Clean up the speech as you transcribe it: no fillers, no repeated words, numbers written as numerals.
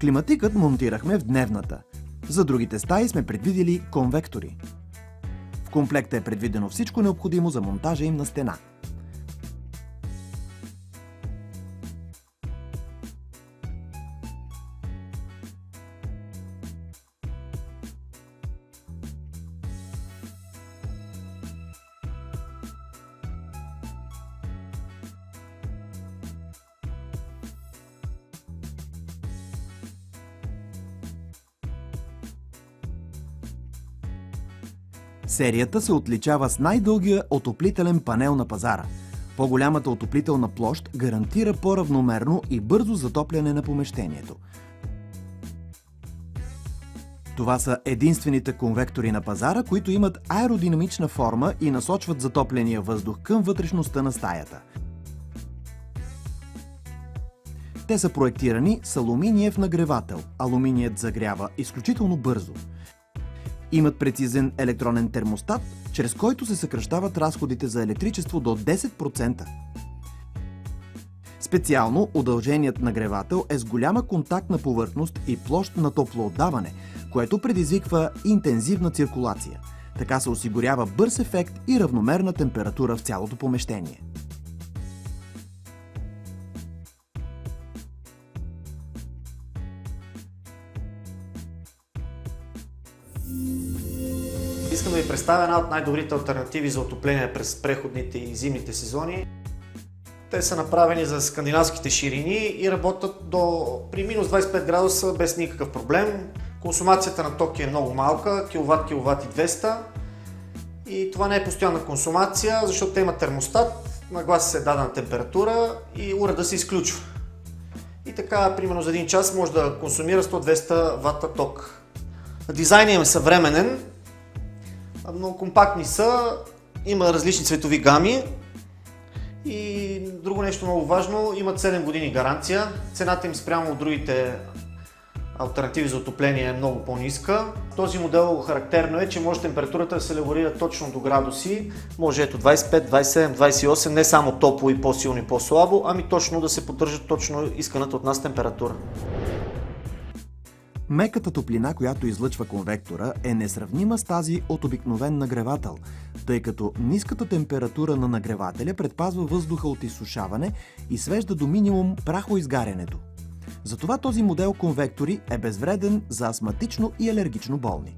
Климатикът монтирахме в дневната. За другите стаи сме предвидели конвектори. В комплекта е предвидено всичко необходимо за монтажа им на стена. Серията се отличава с най-дългия отоплителен панел на пазара. По-голямата отоплителна площ гарантира по-равномерно и бързо затопляне на помещението. Това са единствените конвектори на пазара, които имат аеродинамична форма и насочват затопления въздух към вътрешността на стаята. Те са проектирани с алуминиев нагревател. Алуминият загрява изключително бързо. Имат прецизен електронен термостат, чрез който се съкращават разходите за електричество до 10%. Специално удълженият нагревател е с голяма контактна повърхност и площ на топлоотдаване, което предизвиква интензивна циркулация. Така се осигурява бърз ефект и равномерна температура в цялото помещение. Искам да ви представя една от най-добрите алтернативи за отопление през преходните и зимните сезони. Те са направени за скандинавските ширини и работят при минус 25 градуса без никакъв проблем. Консумацията на ток е много малка, киловатт, киловатт и 200. И това не е постоянна консумация, защото те имат термостат, наглася се дадена температура и уредът се изключва. И така, примерно за 1 час може да консумира 100-200 вата ток. Дизайнът им е съвременен, много компактни са, има различни цветови гами и друго нещо много важно, имат 7 години гаранция. Цената им спрямо от другите алтернативи за отопление е много по-ниска. Този модел характерно е, че може температурата да се регулира точно до градуси, може ето 25, 27, 28, не само топло и по-силно и по-слабо, ами точно да се поддържа точно исканата от нас температура. Меката топлина, която излъчва конвектора, е несравнима с тази от обикновен нагревател, тъй като ниската температура на нагревателя предпазва въздуха от изсушаване и свежда до минимум прахоизгарянето. Затова този модел конвектори е безвреден за астматично и алергично болни.